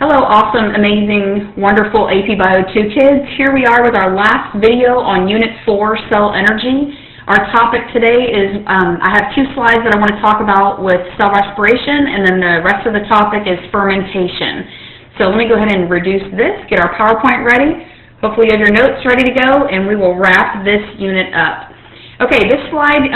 Hello, awesome, amazing, wonderful AP Bio 2 kids. Here we are with our last video on Unit 4, Cell Energy. Our topic today is, I have two slides that I want to talk about with cell respiration, and then the rest of the topic is fermentation. So let me go ahead and reduce this, get our PowerPoint ready. Hopefully you have your notes ready to go, and we will wrap this unit up. Okay, this slide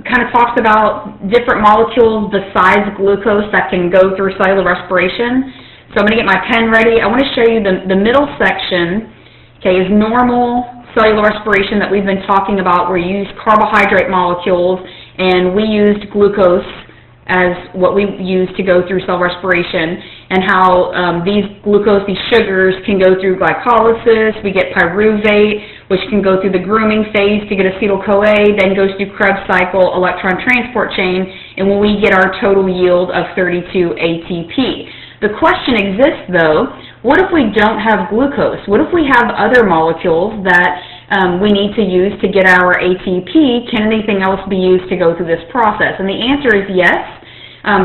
kind of talks about different molecules besides glucose that can go through cellular respiration. So I'm going to get my pen ready. I want to show you the middle section, okay, is normal cellular respiration that we've been talking about, where you use carbohydrate molecules, and we used glucose as what we use to go through cell respiration, and how these sugars can go through glycolysis. We get pyruvate, which can go through the grooming phase to get acetyl-CoA, then goes through Krebs cycle, electron transport chain, and when we get our total yield of 32 ATP. The question exists, though, what if we don't have glucose? What if we have other molecules that we need to use to get our ATP? Can anything else be used to go through this process? And the answer is yes.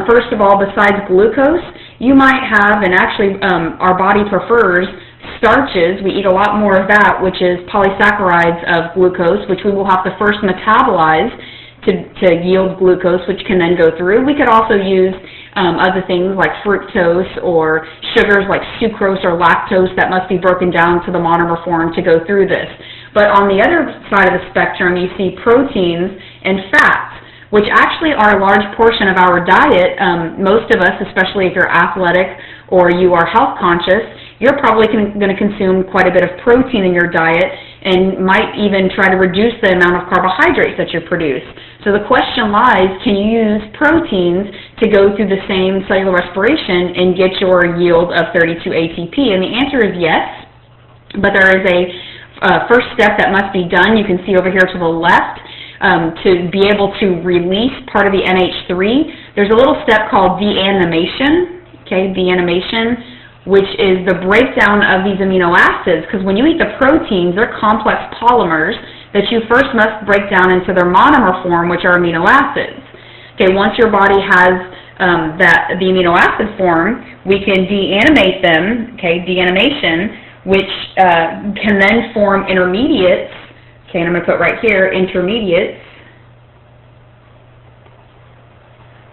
First of all, besides glucose, you might have, and actually our body prefers, starches. We eat a lot more of that, which is polysaccharides of glucose, which we will have to first metabolize to yield glucose, which can then go through. We could also use other things like fructose or sugars like sucrose or lactose that must be broken down to the monomer form to go through this. But on the other side of the spectrum, you see proteins and fats, which actually are a large portion of our diet. Most of us, especially if you're athletic or you are health conscious, you're probably going to consume quite a bit of protein in your diet and might even try to reduce the amount of carbohydrates that you produce. So the question lies, can you use proteins to go through the same cellular respiration and get your yield of 32 ATP? And the answer is yes, but there is a first step that must be done. You can see over here to the left. To be able to release part of the NH3, there's a little step called deamination, okay, deamination, which is the breakdown of these amino acids, because when you eat the proteins, they're complex polymers that you first must break down into their monomer form, which are amino acids. Okay, once your body has the amino acid form, we can deanimate them, okay, deanimation, which can then form intermediates, okay, and I'm going to put right here, intermediates,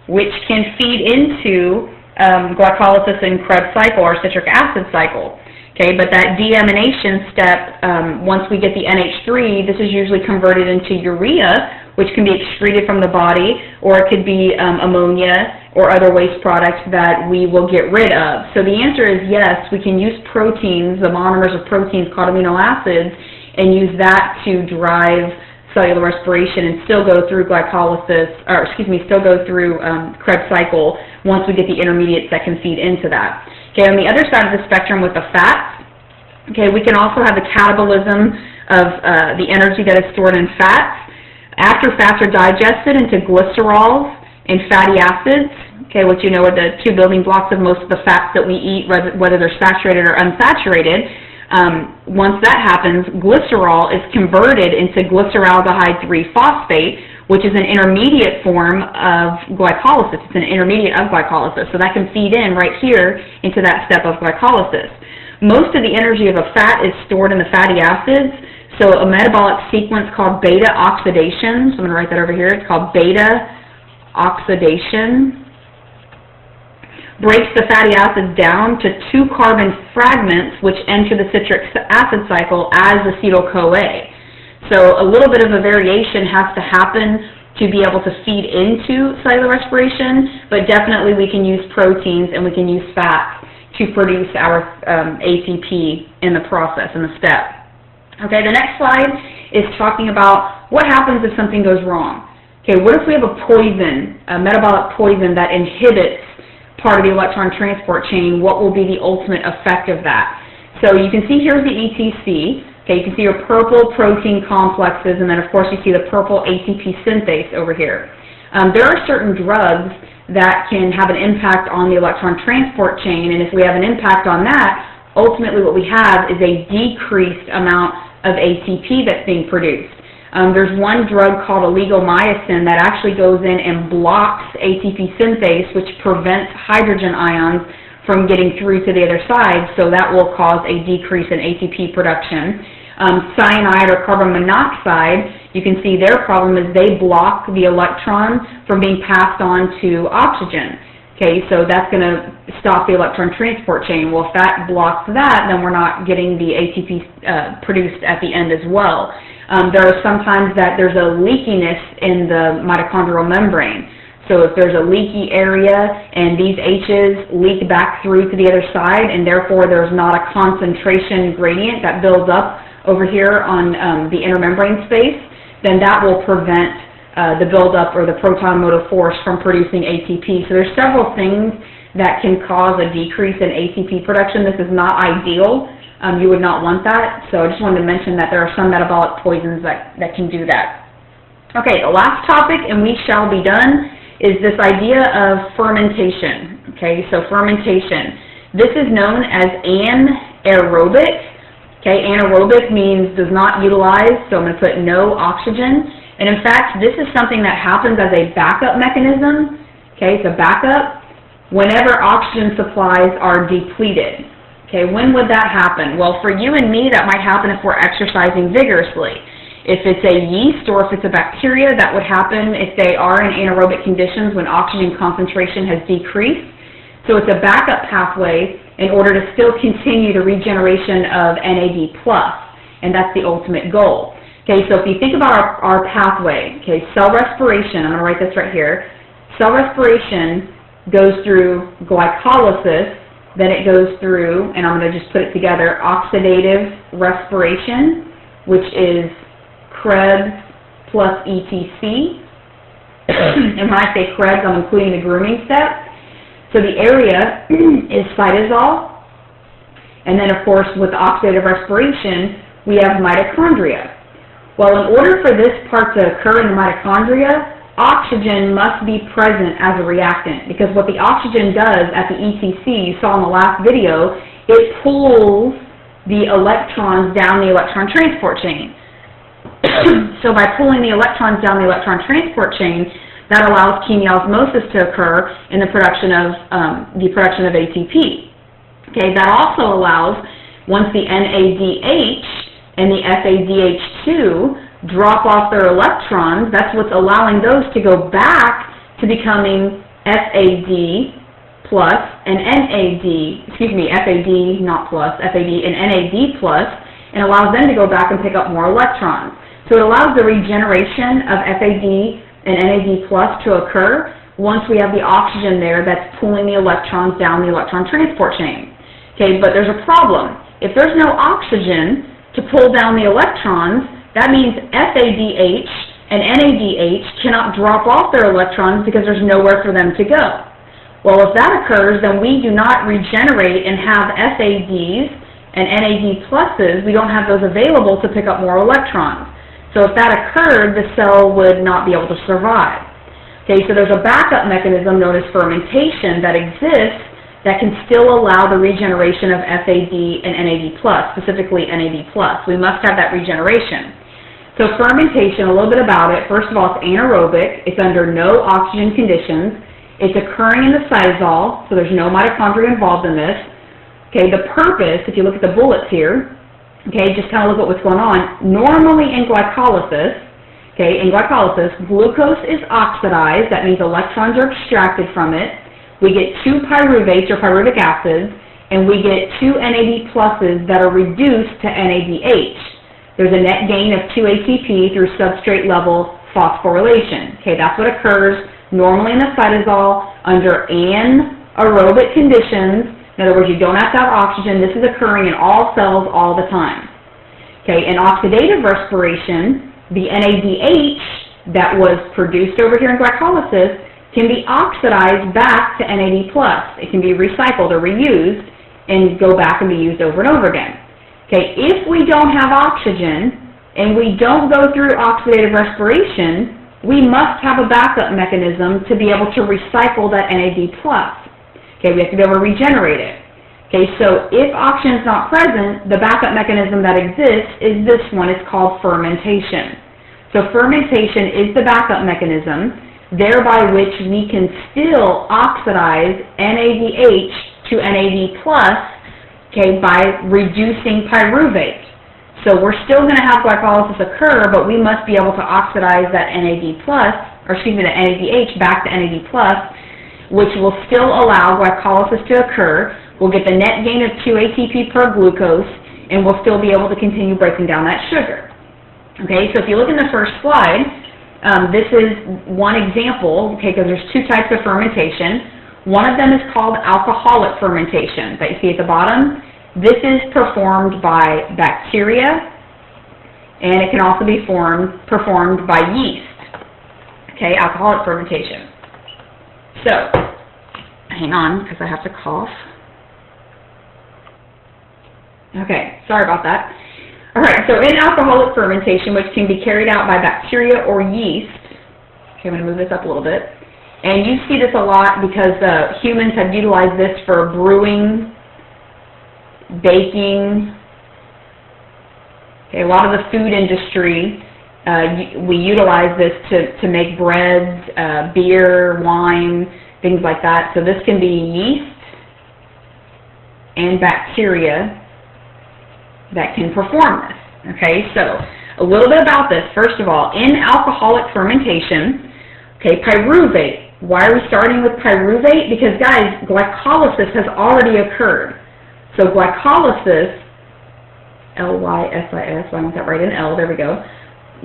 which can feed into glycolysis and Krebs cycle or citric acid cycle. Okay, but that deamination step, once we get the NH3, this is usually converted into urea, which can be excreted from the body, or it could be ammonia or other waste products that we will get rid of. So the answer is yes, we can use proteins, the monomers of proteins called amino acids, and use that to drive cellular respiration and still go through glycolysis, or still go through Krebs cycle once we get the intermediates that can feed into that. Okay, on the other side of the spectrum with the fats, okay, we can also have the catabolism of the energy that is stored in fats. After fats are digested into glycerols and fatty acids, okay, which you know are the two building blocks of most of the fats that we eat, whether they're saturated or unsaturated. Once that happens, glycerol is converted into glyceraldehyde 3-phosphate, which is an intermediate form of glycolysis. It's an intermediate of glycolysis, so that can feed in right here into that step of glycolysis. Most of the energy of a fat is stored in the fatty acids, so a metabolic sequence called beta oxidation, so I'm going to write that over here, it's called beta oxidation, breaks the fatty acids down to 2 carbon fragments which enter the citric acid cycle as acetyl-CoA. So a little bit of a variation has to happen to be able to feed into cellular respiration, but definitely we can use proteins and we can use fats to produce our ATP in the process, in the step. Okay, the next slide is talking about what happens if something goes wrong. Okay, what if we have a poison, a metabolic poison that inhibits part of the electron transport chain? What will be the ultimate effect of that? So you can see here's the ETC. Okay, you can see your purple protein complexes, and then of course you see the purple ATP synthase over here. There are certain drugs that can have an impact on the electron transport chain, and if we have an impact on that, ultimately what we have is a decreased amount of ATP that's being produced. There's one drug called oligomycin that actually goes in and blocks ATP synthase, which prevents hydrogen ions from getting through to the other side, so that will cause a decrease in ATP production. Cyanide or carbon monoxide, you can see their problem is they block the electron from being passed on to oxygen. Okay, so that's going to stop the electron transport chain. Well, if that blocks that, then we're not getting the ATP produced at the end as well. There are sometimes that there's a leakiness in the mitochondrial membrane. So if there's a leaky area and these H's leak back through to the other side, and therefore there's not a concentration gradient that builds up over here on the inner membrane space, then that will prevent the buildup or the proton motive force from producing ATP. So there's several things that can cause a decrease in ATP production. This is not ideal. You would not want that. So I just wanted to mention that there are some metabolic poisons that can do that. Okay, the last topic, and we shall be done, is this idea of fermentation. Okay, so fermentation. This is known as anaerobic. Okay, anaerobic means does not utilize, so I'm going to put no oxygen. And in fact, this is something that happens as a backup mechanism. Okay, it's a backup whenever oxygen supplies are depleted. Okay, when would that happen? Well, for you and me, that might happen if we're exercising vigorously. If it's a yeast or if it's a bacteria, that would happen if they are in anaerobic conditions when oxygen concentration has decreased. So it's a backup pathway in order to still continue the regeneration of NAD+, and that's the ultimate goal. Okay, so if you think about our pathway, okay, cell respiration, I'm going to write this right here. Cell respiration goes through glycolysis, then it goes through, and I'm going to just put it together, oxidative respiration, which is Krebs plus ETC. And when I say Krebs, I'm including the grooming step. So the area is cytosol. And then, of course, with the oxidative respiration, we have mitochondria. Well, in order for this part to occur in the mitochondria, oxygen must be present as a reactant. Because what the oxygen does at the ETC, you saw in the last video, it pulls the electrons down the electron transport chain. So by pulling the electrons down the electron transport chain, that allows chemiosmosis to occur in the production of ATP. Okay, that also allows, once the NADH and the FADH2 drop off their electrons, that's what's allowing those to go back to becoming FAD plus and FAD, not plus, FAD and NAD plus, and allows them to go back and pick up more electrons. So it allows the regeneration of FAD and NAD plus to occur once we have the oxygen there that's pulling the electrons down the electron transport chain. Okay, but there's a problem. If there's no oxygen to pull down the electrons, that means FADH and NADH cannot drop off their electrons because there's nowhere for them to go. Well, if that occurs, then we do not regenerate and have FADs and NAD pluses. We don't have those available to pick up more electrons. So if that occurred, the cell would not be able to survive. Okay, so there's a backup mechanism known as fermentation that exists that can still allow the regeneration of FAD and NAD+, specifically NAD+. We must have that regeneration. So fermentation, a little bit about it. First of all, it's anaerobic. It's under no oxygen conditions. It's occurring in the cytosol, so there's no mitochondria involved in this. Okay, the purpose, if you look at the bullets here, okay, just kind of look at what's going on. Normally in glycolysis, okay, glucose is oxidized. That means electrons are extracted from it. We get 2 pyruvates or pyruvic acids, and we get 2 NAD pluses that are reduced to NADH. There's a net gain of 2 ATP through substrate level phosphorylation. Okay, that's what occurs normally in the cytosol under anaerobic conditions. In other words, you don't have to have oxygen. This is occurring in all cells all the time. Okay, in oxidative respiration, the NADH that was produced over here in glycolysis can be oxidized back to NAD+. It can be recycled or reused and go back and be used over and over again. Okay, if we don't have oxygen and we don't go through oxidative respiration, we must have a backup mechanism to be able to recycle that NAD+. Okay, we have to be able to regenerate it. Okay, so if oxygen is not present, the backup mechanism that exists is this one. It's called fermentation. So fermentation is the backup mechanism, thereby which we can still oxidize NADH to to NAD+, okay, by reducing pyruvate. So we're still going to have glycolysis occur, but we must be able to oxidize that NAD+, or excuse me, the NADH back to NAD+, which will still allow glycolysis to occur. We'll get the net gain of 2 ATP per glucose, and we'll still be able to continue breaking down that sugar. Okay, so if you look in the first slide, this is one example, okay, because there's two types of fermentation. One of them is called alcoholic fermentation that you see at the bottom. This is performed by bacteria, and it can also be performed by yeast. Okay, alcoholic fermentation. So, hang on, because I have to cough. Okay, sorry about that. All right, so in alcoholic fermentation, which can be carried out by bacteria or yeast, okay, I'm going to move this up a little bit, and you see this a lot because humans have utilized this for brewing, baking, okay, a lot of the food industry, we utilize this to make breads, beer, wine, things like that. So this can be yeast and bacteria that can perform this. Okay, so a little bit about this. First of all, in alcoholic fermentation, okay, pyruvate. Why are we starting with pyruvate? Because, guys, glycolysis has already occurred. So glycolysis, L-Y-S-I-S, I want that right in L, there we go.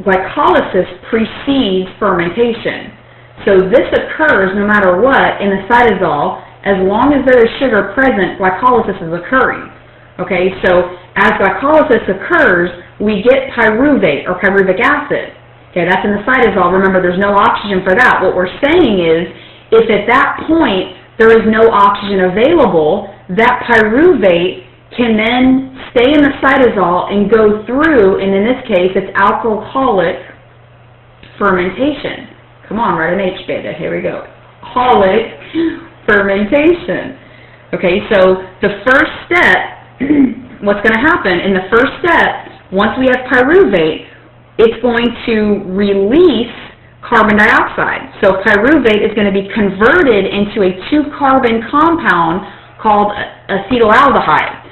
Glycolysis precedes fermentation. So this occurs no matter what in the cytosol. As long as there is sugar present, glycolysis is occurring. Okay, so as glycolysis occurs, we get pyruvate or pyruvic acid. Okay, that's in the cytosol. Remember, there's no oxygen for that. What we're saying is, if at that point there is no oxygen available, that pyruvate can then stay in the cytosol and go through, and in this case, it's alcoholic fermentation. Come on, write an H, beta. Here we go. Holic fermentation. Okay, so the first step, what's going to happen in the first step, once we have pyruvate, it's going to release carbon dioxide. So pyruvate is going to be converted into a 2-carbon compound called acetaldehyde.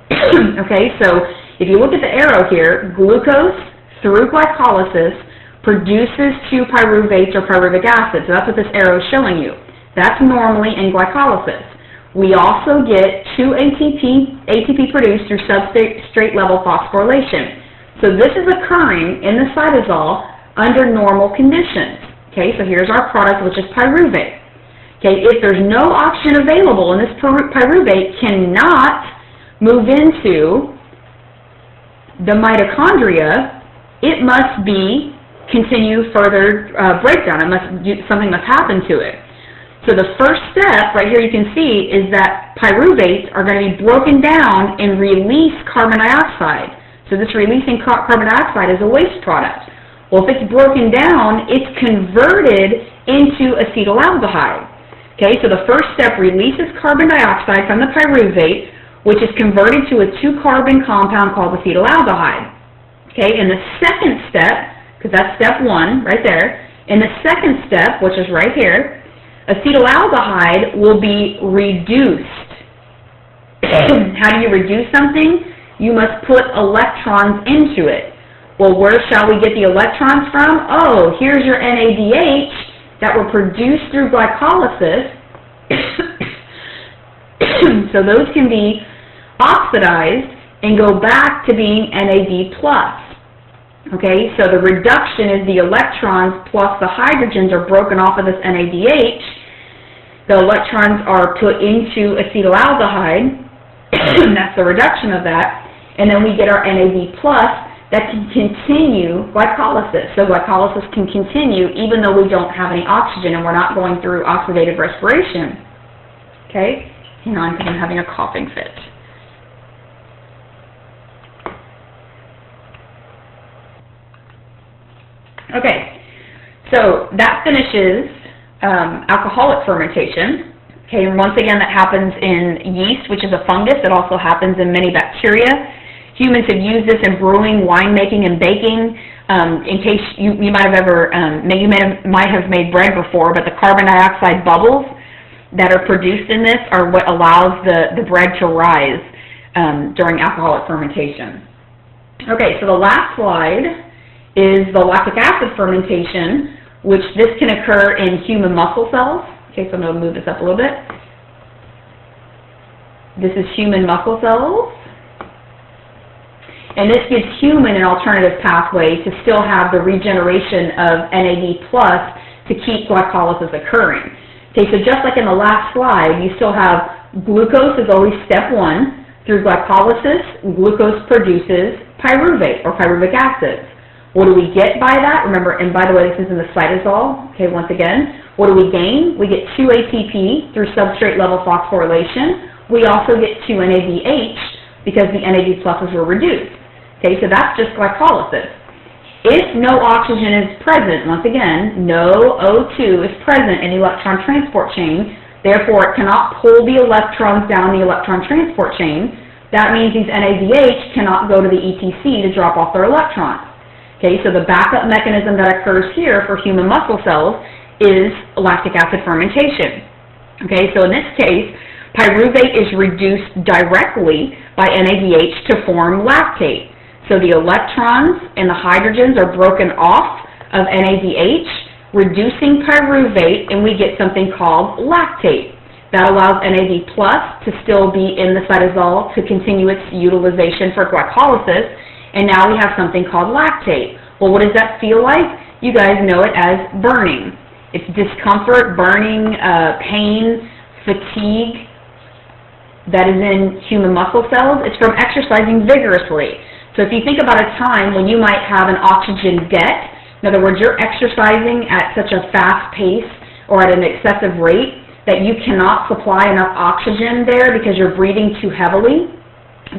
Okay, so if you look at the arrow here, glucose through glycolysis produces 2 pyruvates or pyruvic acid. So that's what this arrow is showing you. That's normally in glycolysis. We also get 2 ATP produced through substrate level phosphorylation. So this is occurring in the cytosol under normal conditions. Okay, so here's our product, which is pyruvate. Okay, if there's no oxygen available and this pyruvate cannot move into the mitochondria, it must continue further breakdown. Something must happen to it. So the first step, right here you can see, is that pyruvates are going to be broken down and release carbon dioxide. So this releasing carbon dioxide is a waste product. Well, if it's broken down, it's converted into acetaldehyde. Okay, so the first step releases carbon dioxide from the pyruvate, which is converted to a 2-carbon compound called acetaldehyde. Okay, and the second step, because that's step 1 right there, in the second step, which is right here, acetaldehyde will be reduced. How do you reduce something? You must put electrons into it. Well, where shall we get the electrons from? Oh, here's your NADH that were produced through glycolysis. So those can be oxidized and go back to being NAD+. Okay, so the reduction is the electrons plus the hydrogens are broken off of this NADH. The electrons are put into acetaldehyde. That's the reduction of that. And then we get our NAD+ that can continue glycolysis. So glycolysis can continue even though we don't have any oxygen and we're not going through oxidative respiration. Okay? Hang on, because I'm having a coughing fit. Okay, so that finishes alcoholic fermentation. Okay, and once again, that happens in yeast, which is a fungus. It also happens in many bacteria. Humans have used this in brewing, winemaking, and baking. In case you might have ever, might have made bread before, but the carbon dioxide bubbles, that are produced in this are what allows the bread to rise during alcoholic fermentation. Okay, so the last slide is the lactic acid fermentation, which this can occur in human muscle cells. Okay, so I'm going to move this up a little bit. This is human muscle cells. And this gives human an alternative pathway to still have the regeneration of NAD+ to keep glycolysis occurring. Okay, so just like in the last slide, you still have glucose is always step one. Through glycolysis, glucose produces pyruvate or pyruvic acid. What do we get by that? Remember, and by the way, this is in the cytosol. Okay, once again, what do we gain? We get 2 ATP through substrate level phosphorylation. We also get 2 NADH because the NAD pluses were reduced. Okay, so that's just glycolysis. If no oxygen is present, once again, no O2 is present in the electron transport chain, therefore it cannot pull the electrons down the electron transport chain. That means these NADH cannot go to the ETC to drop off their electrons. Okay, so the backup mechanism that occurs here for human muscle cells is lactic acid fermentation. Okay, so in this case, pyruvate is reduced directly by NADH to form lactate. So the electrons and the hydrogens are broken off of NADH, reducing pyruvate, and we get something called lactate. That allows NAD+ to still be in the cytosol to continue its utilization for glycolysis, and now we have something called lactate. Well, what does that feel like? You guys know it as burning. It's discomfort, burning, pain, fatigue that is in human muscle cells. It's from exercising vigorously. So if you think about a time when you might have an oxygen debt, in other words, you're exercising at such a fast pace or at an excessive rate that you cannot supply enough oxygen there because you're breathing too heavily,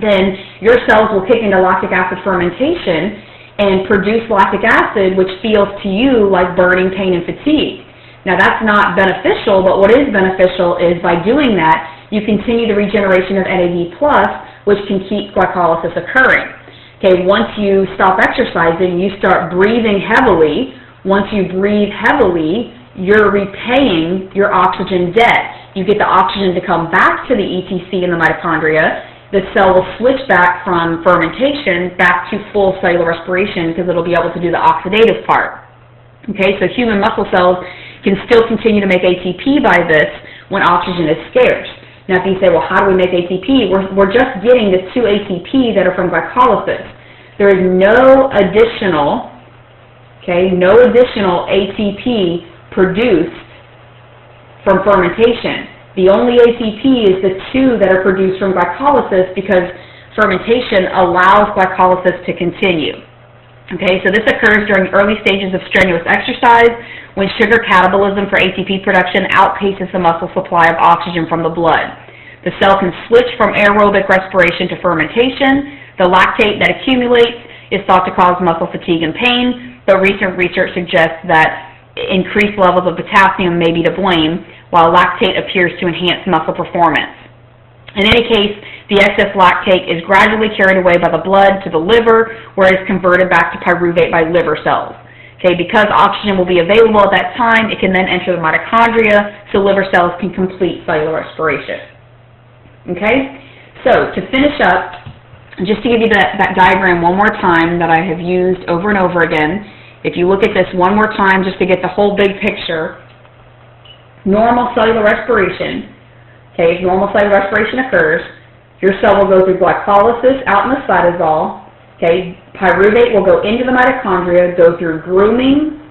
then your cells will kick into lactic acid fermentation and produce lactic acid, which feels to you like burning, pain, and fatigue. Now that's not beneficial, but what is beneficial is by doing that, you continue the regeneration of NAD+, which can keep glycolysis occurring. Okay, once you stop exercising, you start breathing heavily. Once you breathe heavily, you're repaying your oxygen debt. You get the oxygen to come back to the ETC in the mitochondria. The cell will switch back from fermentation back to full cellular respiration because it'll be able to do the oxidative part. Okay, so human muscle cells can still continue to make ATP by this when oxygen is scarce. Now, if you say, well, how do we make ATP? We're just getting the 2 ATP that are from glycolysis. There is no additional ATP produced from fermentation. The only ATP is the 2 that are produced from glycolysis because fermentation allows glycolysis to continue. Okay, so this occurs during early stages of strenuous exercise when sugar catabolism for ATP production outpaces the muscle supply of oxygen from the blood. The cell can switch from aerobic respiration to fermentation. The lactate that accumulates is thought to cause muscle fatigue and pain, but recent research suggests that increased levels of potassium may be to blame, while lactate appears to enhance muscle performance. In any case, the excess lactate is gradually carried away by the blood to the liver, where it is converted back to pyruvate by liver cells. Okay, because oxygen will be available at that time, it can then enter the mitochondria, so liver cells can complete cellular respiration. Okay, so to finish up, just to give you that diagram one more time that I have used over and over again, if you look at this one more time just to get the whole big picture, normal cellular respiration. Okay, if normal cellular respiration occurs, your cell will go through glycolysis out in the cytosol. Okay, pyruvate will go into the mitochondria, go through grooming,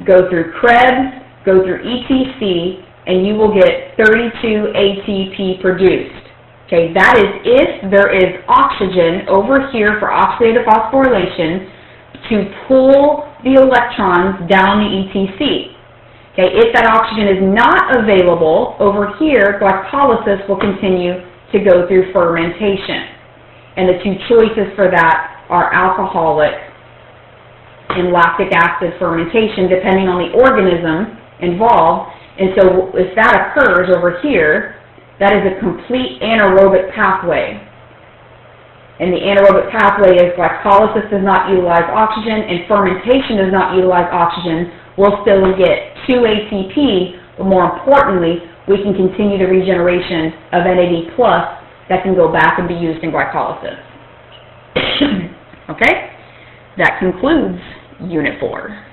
go through Krebs, go through ETC, and you will get 32 ATP produced. Okay, that is if there is oxygen over here for oxidative phosphorylation to pull the electrons down the ETC. Okay, if that oxygen is not available over here, glycolysis will continue to go through fermentation. And the 2 choices for that are alcoholic and lactic acid fermentation, depending on the organism involved. And so if that occurs over here, that is a complete anaerobic pathway. And the anaerobic pathway is glycolysis does not utilize oxygen and fermentation does not utilize oxygen. We'll still get 2 ATP but more importantly, we can continue the regeneration of NAD+ that can go back and be used in glycolysis. Okay? That concludes Unit 4.